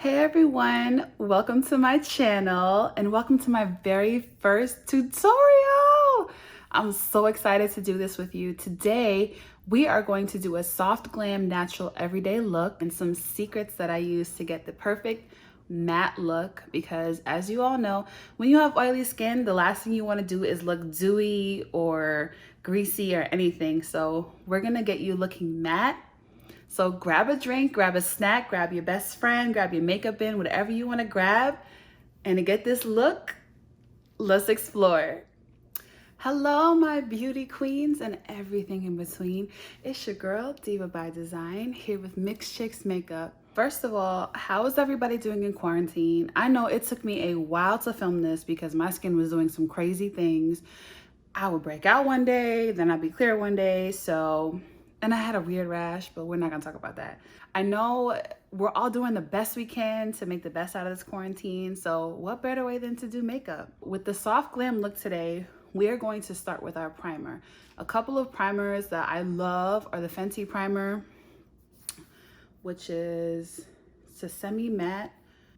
Hey everyone, welcome to my channel and welcome to my very first tutorial. I'm so excited to do this with you. Today, we are going to do a soft glam natural everyday look and some secrets that I use to get the perfect matte look, because as you all know, when you have oily skin, the last thing you want to do is look dewy or greasy or anything. So we're gonna get you looking matte. So grab a drink, grab a snack, grab your best friend, grab your makeup bin, whatever you want to grab. And to get this look, let's explore. Hello, my beauty queens and everything in between. It's your girl, Diva by Design, here with Mixed Chicks Makeup. First of all, how is everybody doing in quarantine? I know it took me a while to film this because my skin was doing some crazy things. I would break out one day, then I'd be clear one day, and I had a weird rash, but we're not gonna talk about that. I know we're all doing the best we can to make the best out of this quarantine, so what better way than to do makeup? With the soft glam look today, we are going to start with our primer. A couple of primers that I love are the Fenty primer, which is a semi-matte,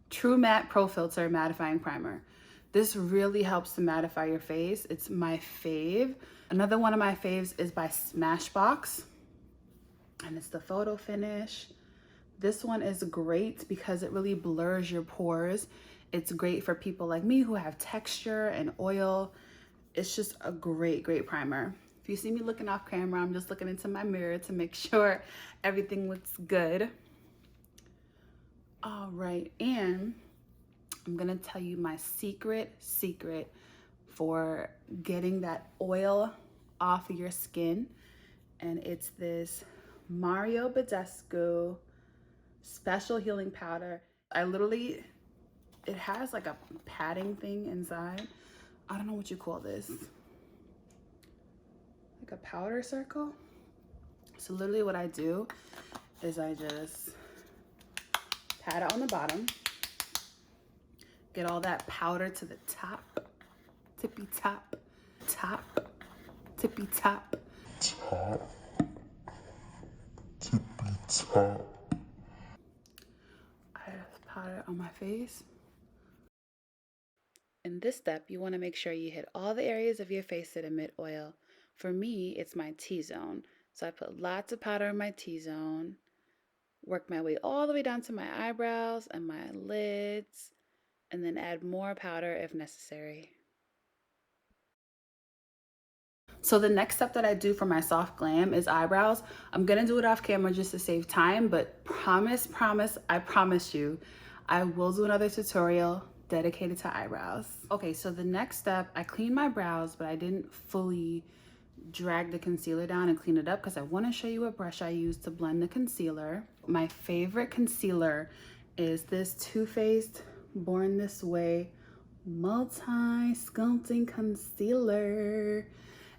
True Matte Pro Filter Mattifying Primer. This really helps to mattify your face. It's my fave. Another one of my faves is by Smashbox, and it's the photo finish. This one is great because it really blurs your pores. It's great for people like me who have texture and oil. It's just a great primer. If you see me looking off camera, I'm just looking into my mirror to make sure everything looks good. All right, and I'm gonna tell you my secret for getting that oil off of your skin. And it's this Badescu special healing powder. It has like a padding thing inside. I don't know what you call this. Like a powder circle. So literally what I do is I just pat it on the bottom. Get all that powder to the top, tippy top, tippy top. I just powder it on my face. In this step, you want to make sure you hit all the areas of your face that emit oil. For me, it's my T-zone. So I put lots of powder in my T-zone, work my way all the way down to my eyebrows and my lids, and then add more powder if necessary. So the next step that I do for my soft glam is eyebrows. I'm gonna do it off camera just to save time, but I promise you, I will do another tutorial dedicated to eyebrows. Okay, so the next step, I clean my brows, but I didn't fully drag the concealer down and clean it up because I want to show you what brush I use to blend the concealer. My favorite concealer is this Too Faced Born This Way Multi-Sculpting Concealer.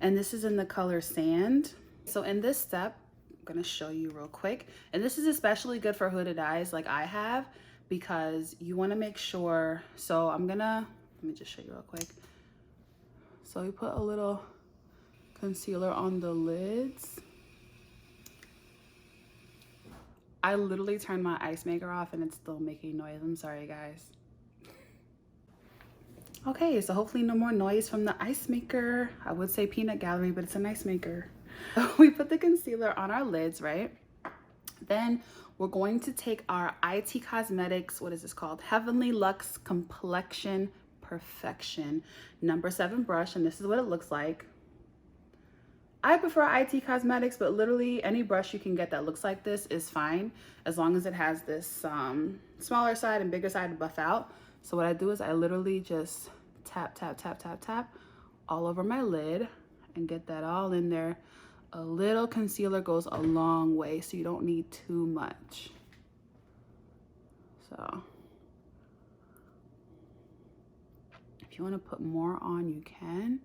And this is in the color Sand. So in this step, I'm gonna show you real quick. And this is especially good for hooded eyes like I have, because you wanna make sure, let me just show you real quick. So you put a little concealer on the lids. I literally turned my ice maker off and it's still making noise. I'm sorry, guys. Okay, so hopefully no more noise from the ice maker. I would say peanut gallery, but it's an ice maker. We put the concealer on our lids, right? Then we're going to take our IT Cosmetics, what is this called? Heavenly Luxe Complexion Perfection number 7 brush, and this is what it looks like. I prefer IT Cosmetics, but literally any brush you can get that looks like this is fine, as long as it has this smaller side and bigger side to buff out. So what I do is I literally just tap all over my lid and get that all in there. A little concealer goes a long way, so you don't need too much. So if you want to put more on, you can.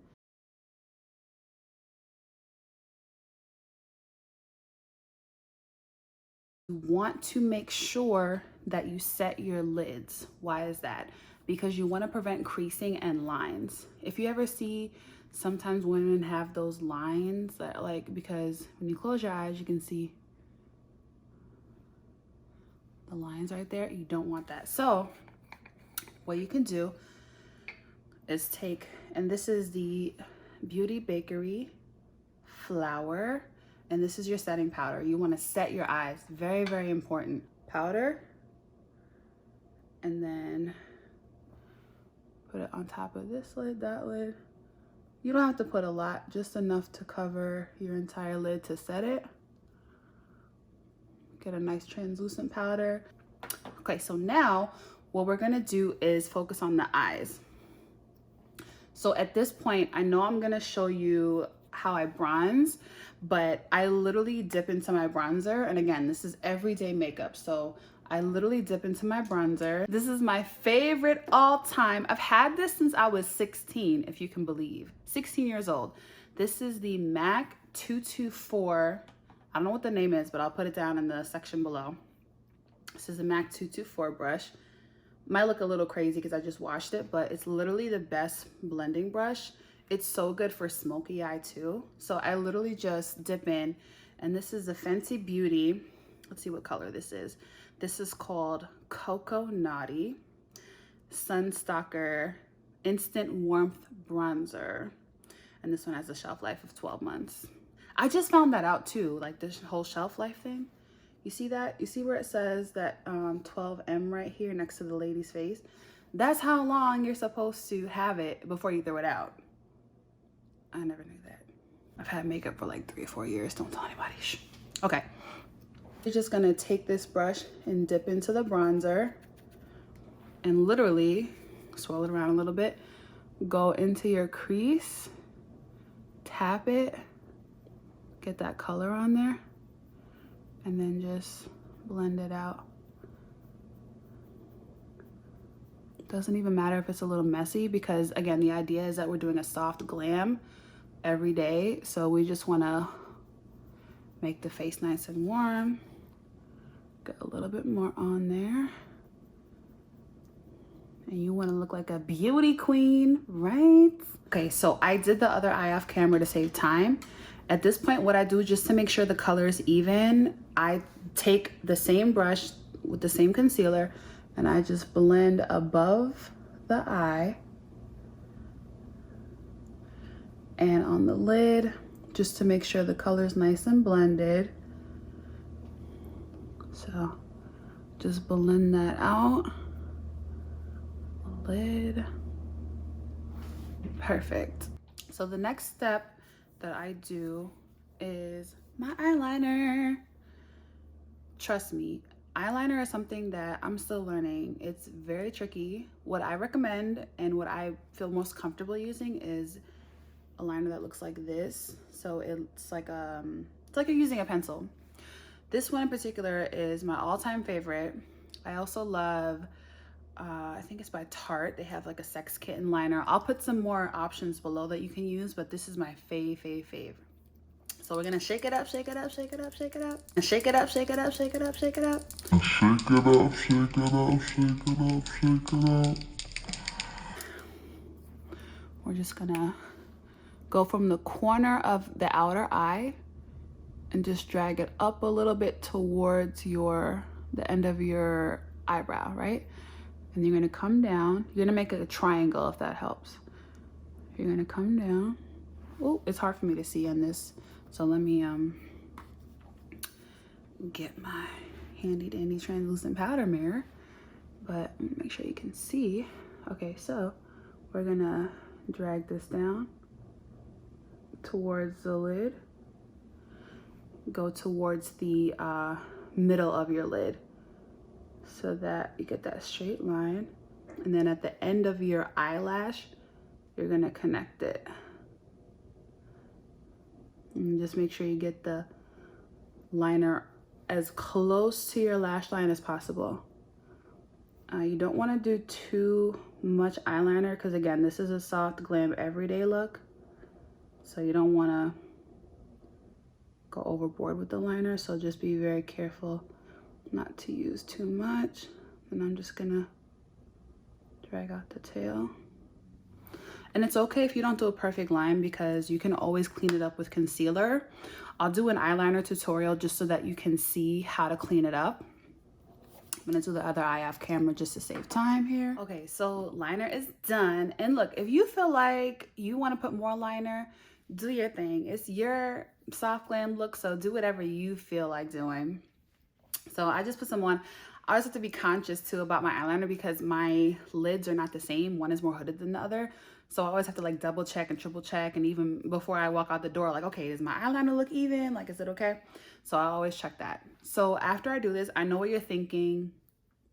You want to make sure that you set your lids. Why is that? Because you want to prevent creasing and lines. If you ever see, sometimes women have those lines that because when you close your eyes, you can see the lines right there. You don't want that. So what you can do is take, and this is the Beauty Bakerie flour, and this is your setting powder. You want to set your eyes. Very, very important. Powder, and then put it on top of this lid, that lid. You don't have to put a lot, just enough to cover your entire lid to set it. Get a nice translucent powder. Okay, so now what we're gonna do is focus on the eyes. So at this point, I know I'm gonna show you how I bronze, but I literally dip into my bronzer. And again, this is everyday makeup. So I literally dip into my bronzer. This is my favorite all time. I've had this since I was 16, if you can believe. 16 years old. This is the MAC 224. I don't know what the name is, but I'll put it down in the section below. This is a MAC 224 brush. Might look a little crazy because I just washed it, but it's literally the best blending brush. It's so good for smoky eye too. So I literally just dip in, and this is the Fenty Beauty. Let's see what color this is. This is called Cocoa Naughty Sunstalker Instant Warmth Bronzer. And this one has a shelf life of 12 months. I just found that out too, like this whole shelf life thing. You see that? You see where it says that 12M right here next to the lady's face? That's how long you're supposed to have it before you throw it out. I never knew that. I've had makeup for like 3 or 4 years. Don't tell anybody. Shh. Okay. You're just gonna take this brush and dip into the bronzer and literally swirl it around a little bit. Go into your crease, tap it, get that color on there, and then just blend it out. Doesn't even matter if it's a little messy because again, the idea is that we're doing a soft glam every day. So we just wanna make the face nice and warm. Get a little bit more on there. And you wanna look like a beauty queen, right? Okay, so I did the other eye off camera to save time. At this point, what I do just to make sure the color is even, I take the same brush with the same concealer and I just blend above the eye and on the lid, just to make sure the color is nice and blended. So just blend that out. Lid. Perfect. So the next step that I do is my eyeliner. Trust me, eyeliner is something that I'm still learning. It's very tricky. What I recommend and what I feel most comfortable using is a liner that looks like this. So it's like you're using a pencil. This one in particular is my all-time favorite. I also love, I think it's by Tarte. They have like a Sex Kitten liner. I'll put some more options below that you can use, but this is my fave. So we're gonna shake it up, shake it up, shake it up, shake it up, and shake it up, shake it up, shake it up, shake it up. And shake it up, shake it up, shake it up, shake it up. We're just gonna go from the corner of the outer eye and just drag it up a little bit towards the end of your eyebrow, right? And you're gonna come down. You're gonna make a triangle if that helps. You're gonna come down. Oh, it's hard for me to see on this. So let me get my handy dandy translucent powder mirror, but make sure you can see. Okay, so we're gonna drag this down towards the lid. Go towards the middle of your lid so that you get that straight line. And then at the end of your eyelash, you're gonna connect it. And just make sure you get the liner as close to your lash line as possible. You don't want to do too much eyeliner because again, this is a soft glam everyday look. So you don't want to go overboard with the liner. So just be very careful not to use too much. And I'm just gonna drag out the tail. And it's okay if you don't do a perfect line because you can always clean it up with concealer. I'll do an eyeliner tutorial just so that you can see how to clean it up. I'm gonna do the other eye off camera just to save time here. Okay, so liner is done. And look, if you feel like you want to put more liner, do your thing. It's your soft glam look, so do whatever you feel like doing. So I just put some on. I always have to be conscious too about my eyeliner because my lids are not the same. One is more hooded than the other. So I always have to like double check and triple check. And even before I walk out the door, like, okay, does my eyeliner look even? Like, is it okay? So I always check that. So after I do this, I know what you're thinking,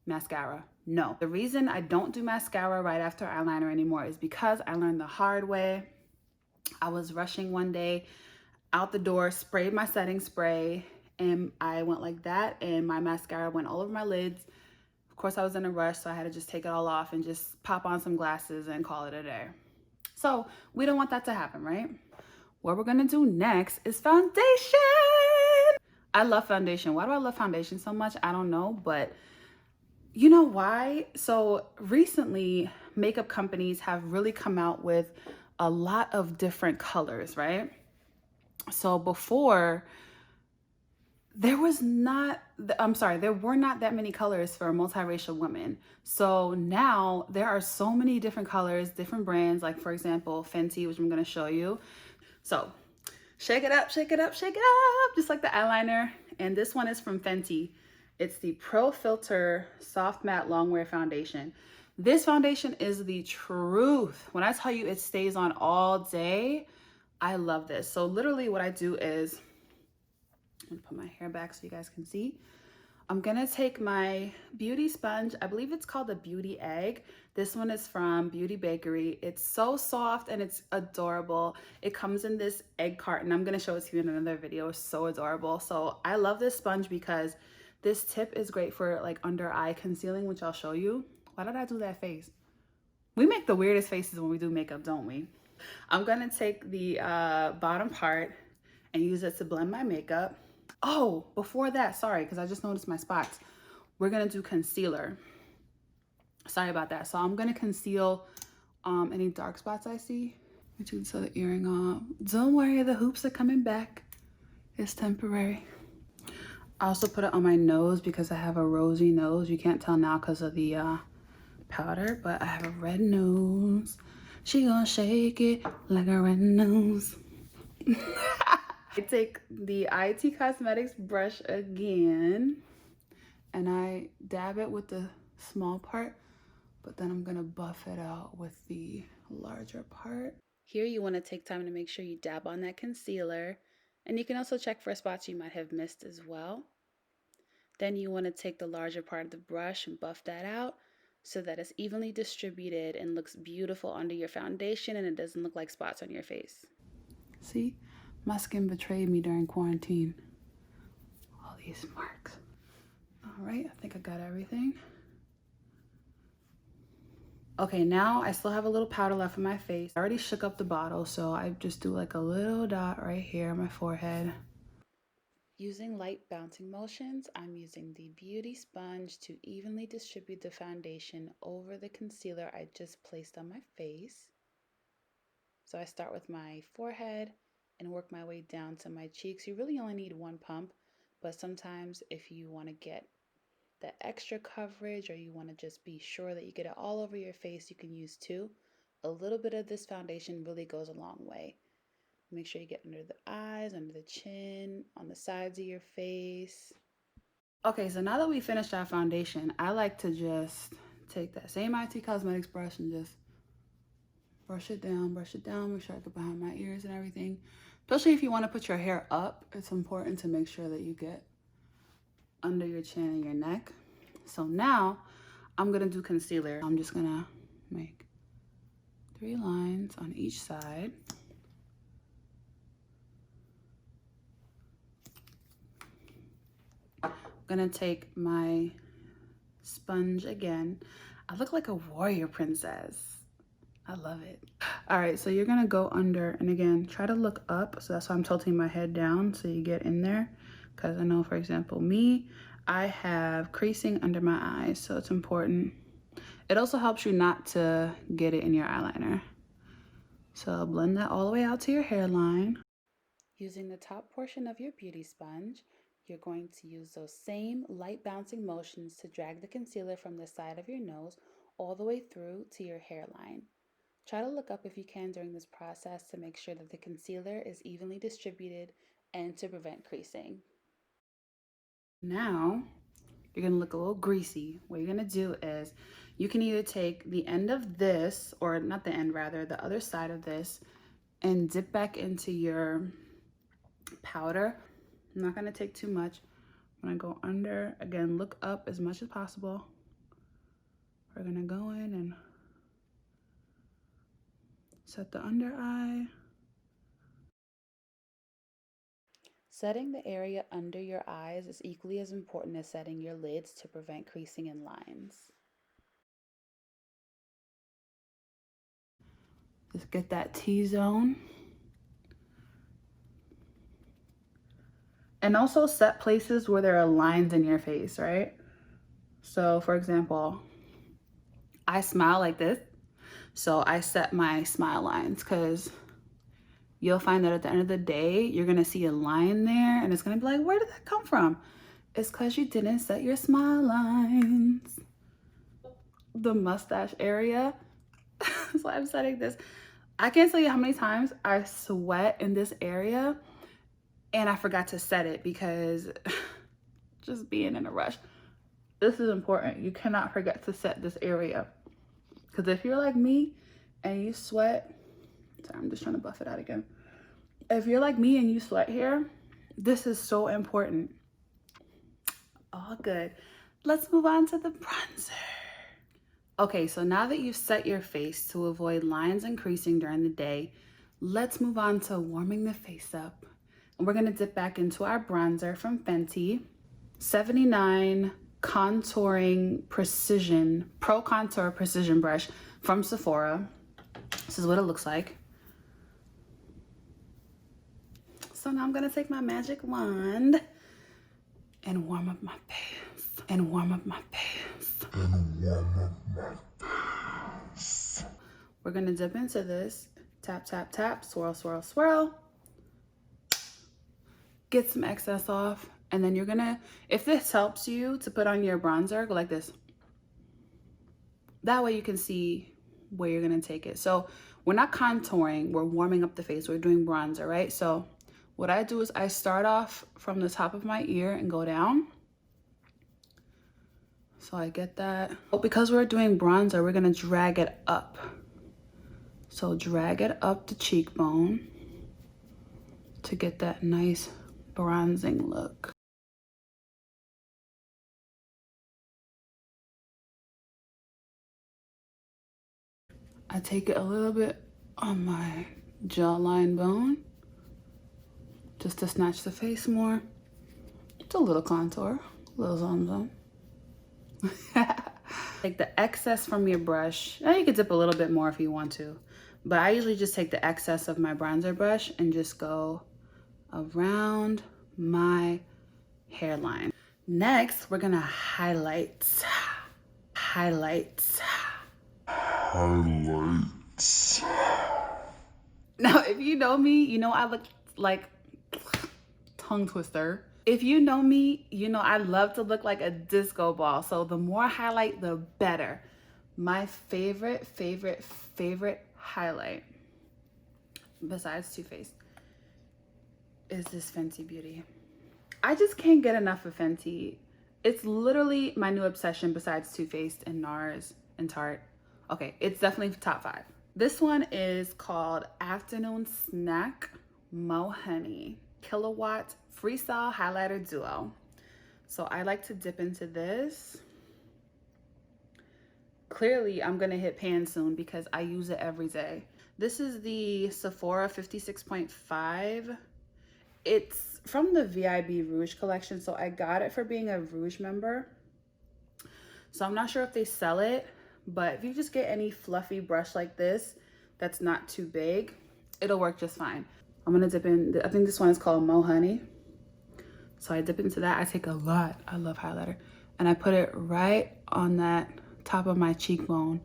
mascara. No, the reason I don't do mascara right after eyeliner anymore is because I learned the hard way. I was rushing one day out the door, sprayed my setting spray, and I went like that, and my mascara went all over my lids. Of course, I was in a rush, so I had to just take it all off and just pop on some glasses and call it a day. So we don't want that to happen, right? What we're gonna do next is foundation. I love foundation. Why do I love foundation so much? I don't know, but you know why? So recently, makeup companies have really come out with a lot of different colors, right? So before, there were not that many colors for multiracial women. So now there are so many different colors, different brands, like for example, Fenty, which I'm gonna show you. So shake it up, shake it up, shake it up, just like the eyeliner. And this one is from Fenty. It's the Pro Filt'r Soft Matte Longwear Foundation. This foundation is the truth. When I tell you it stays on all day, I love this. So literally what I do is, I'm gonna put my hair back so you guys can see. I'm gonna take my beauty sponge. I believe it's called the Beauty Egg. This one is from Bakerie. It's so soft and it's adorable. It comes in this egg carton. I'm gonna show it to you in another video. It's so adorable. So I love this sponge because this tip is great for like under eye concealing, which I'll show you. Why did I do that face? We make the weirdest faces when we do makeup, don't we? I'm gonna take the bottom part and use it to blend my makeup. Oh, before that, sorry, because I just noticed my spots. We're gonna do concealer. Sorry about that. So I'm gonna conceal any dark spots I see. Let me do this other earring off. Don't worry, the hoops are coming back. It's temporary. I also put it on my nose because I have a rosy nose. You can't tell now because of the powder, but I have a red nose. She gonna shake it like a red nose. I take the IT Cosmetics brush again and I dab it with the small part, but then I'm gonna buff it out with the larger part. Here you want to take time to make sure you dab on that concealer, and you can also check for spots you might have missed as well. Then you want to take the larger part of the brush and buff that out so that it's evenly distributed and looks beautiful under your foundation and it doesn't look like spots on your face. See? My skin betrayed me during quarantine. All these marks. All right, I think I got everything. Okay, now I still have a little powder left in my face. I already shook up the bottle, so I just do like a little dot right here on my forehead. Using light bouncing motions, I'm using the beauty sponge to evenly distribute the foundation over the concealer I just placed on my face. So I start with my forehead and work my way down to my cheeks. You really only need one pump, but sometimes if you want to get that extra coverage or you want to just be sure that you get it all over your face, you can use two. A little bit of this foundation really goes a long way. Make sure you get under the eyes, under the chin, on the sides of your face. Okay, so now that we finished our foundation, I like to just take that same IT Cosmetics brush and just brush it down, make sure I get behind my ears and everything. Especially if you want to put your hair up, it's important to make sure that you get under your chin and your neck. So now I'm gonna do concealer. I'm just gonna make 3 lines on each side. I'm gonna take my sponge again. I look like a warrior princess. I love it. All right, so you're gonna go under, and again, try to look up. So that's why I'm tilting my head down so you get in there. Because I know, for example, me, I have creasing under my eyes, so it's important. It also helps you not to get it in your eyeliner. So blend that all the way out to your hairline. Using the top portion of your beauty sponge, you're going to use those same light bouncing motions to drag the concealer from the side of your nose all the way through to your hairline. Try to look up if you can during this process to make sure that the concealer is evenly distributed and to prevent creasing. Now, you're gonna look a little greasy. What you're gonna do is you can either take the end of this, or not the end, rather, the other side of this, and dip back into your powder. I'm not gonna take too much. I'm gonna go under. Again, look up as much as possible. We're gonna go in and set the under eye. Setting the area under your eyes is equally as important as setting your lids to prevent creasing and lines. Just get that T-zone. And also set places where there are lines in your face, right? So for example, I smile like this. So I set my smile lines because you'll find that at the end of the day, you're gonna see a line there and it's gonna be like, where did that come from? It's because you didn't set your smile lines. The mustache area, so I'm setting this. I can't tell you how many times I sweat in this area and I forgot to set it because just being in a rush. This is important. You cannot forget to set this area. Because if you're like me and you sweat, sorry, I'm just trying to buff it out again. If you're like me and you sweat here, this is so important. All good. Let's move on to the bronzer. Okay, so now that you've set your face to avoid lines and creasing during the day, let's move on to warming the face up. And we're gonna dip back into our bronzer from Fenty. 79 Contouring Precision, Pro Contour Precision Brush from Sephora. This is what it looks like. So now I'm gonna take my magic wand and warm up my face. And warm up my face. And warm up my face. We're gonna dip into this. Tap, tap, tap, swirl, swirl, swirl. Get some excess off. And then you're gonna, if this helps you to put on your bronzer, go like this. That way you can see where you're gonna take it. So we're not contouring, we're warming up the face. We're doing bronzer, right? So what I do is I start off from the top of my ear and go down. So I get that. But because we're doing bronzer, we're gonna drag it up. So drag it up the cheekbone to get that nice bronzing look. I take it a little bit on my jawline bone just to snatch the face more. It's a little contour, a little zone. Take the excess from your brush. Now you can dip a little bit more if you want to, but I usually just take the excess of my bronzer brush and just go around my hairline. Next, we're gonna highlight. Now, if you know me, you know I look like tongue twister. If you know me, you know I love to look like a disco ball. So the more highlight, the better. My favorite highlight, besides Too Faced, is this Fenty Beauty. I just can't get enough of Fenty. It's literally my new obsession besides Too Faced and NARS and Tarte. Okay, it's definitely top 5. This one is called Afternoon Snack Mo Honey Kilowatt Freestyle Highlighter Duo. So I like to dip into this. Clearly, I'm gonna hit pan soon because I use it every day. This is the Sephora 56.5. It's from the VIB Rouge collection, so I got it for being a Rouge member. So I'm not sure if they sell it, but if you just get any fluffy brush like this that's not too big, it'll work just fine. I'm gonna dip in, I think this one is called Mo Honey. So I dip into that. I take a lot, I love highlighter, and I put it right on that top of my cheekbone.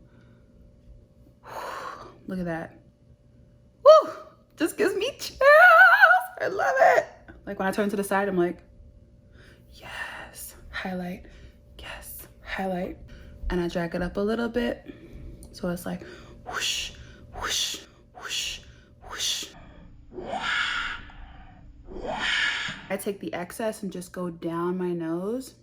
Look at that. Woo! Just gives me chills. I love it. Like when I turn to the side, I'm like, Yes. Highlight. Yes. Highlight. And I drag it up a little bit. So it's like whoosh, whoosh, whoosh, whoosh. I take the excess and just go down my nose.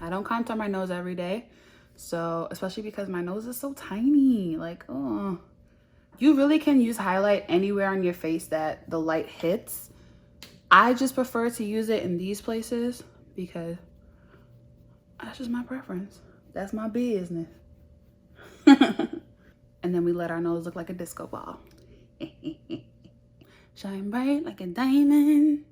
I don't contour my nose every day. So, especially because my nose is so tiny. Like, oh. You really can use highlight anywhere on your face that the light hits. I just prefer to use it in these places because that's just my preference. That's my business. And then we let our nose look like a disco ball. Shine bright like a diamond.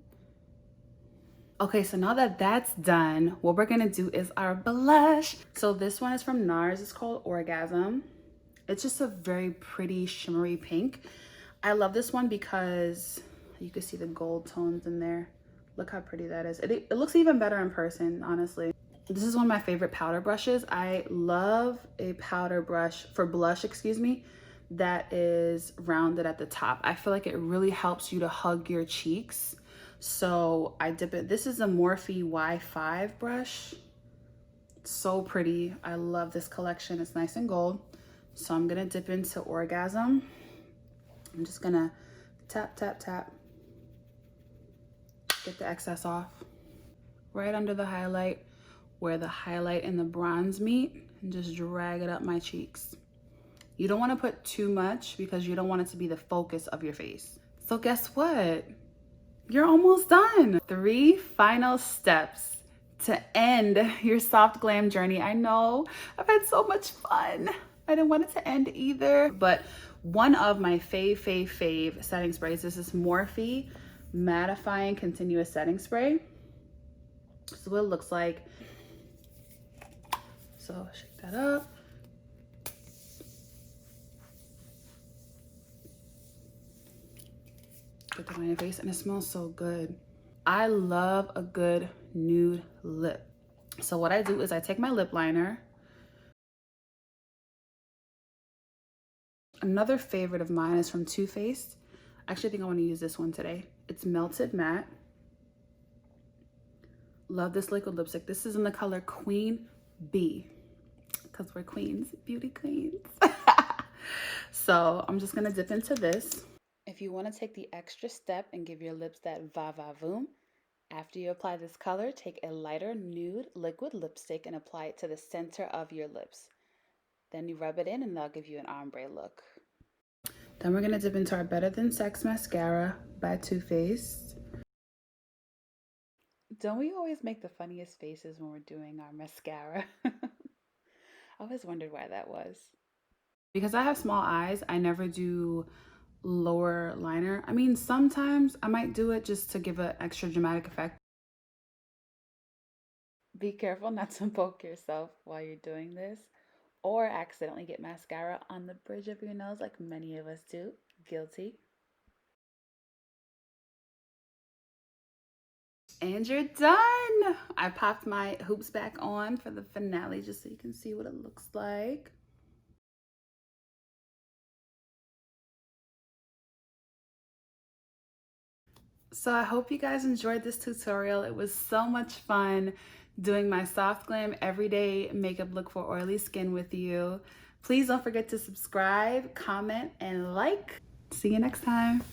Okay, so now that that's done, what we're gonna do is our blush. So this one is from NARS. It's called Orgasm. It's just a very pretty shimmery pink. I love this one because you can see the gold tones in there. Look how pretty that is. It looks even better in person, honestly. This is one of my favorite powder brushes. I love a powder brush for blush, excuse me, that is rounded at the top. I feel like it really helps you to hug your cheeks. So I dip it. This is a Morphe Y5 brush. It's so pretty. I love this collection. It's nice and gold. So I'm gonna dip into Orgasm. I'm just gonna tap, tap, tap. Get the excess off. Right under the highlight, where the highlight and the bronze meet, and just drag it up my cheeks. You don't wanna put too much because you don't want it to be the focus of your face. So guess what? You're almost done. 3 final steps to end your soft glam journey. I know, I've had so much fun. I didn't want it to end either, but one of my fave setting sprays, this is Morphe Mattifying Continuous Setting Spray. This is what it looks like. So shake that up. Get that on your face, and it smells so good. I love a good nude lip. So what I do is I take my lip liner. Another favorite of mine is from Too Faced. I actually think I want to use this one today. It's Melted Matte. Love this liquid lipstick. This is in the color Queen Bee, because we're queens, beauty queens. So I'm just gonna dip into this. If you want to take the extra step and give your lips that va-va-voom, after you apply this color, take a lighter nude liquid lipstick and apply it to the center of your lips. Then you rub it in and that'll give you an ombre look. Then we're gonna dip into our Better Than Sex mascara by Too Faced. Don't we always make the funniest faces when we're doing our mascara? I always wondered why that was. Because I have small eyes, I never do lower liner. I mean, sometimes I might do it just to give an extra dramatic effect. Be careful not to poke yourself while you're doing this, or accidentally get mascara on the bridge of your nose like many of us do. Guilty. And you're done. I popped my hoops back on for the finale just so you can see what it looks like. So I hope you guys enjoyed this tutorial. It was so much fun doing my soft glam everyday makeup look for oily skin with you. Please don't forget to subscribe, comment, and like. See you next time.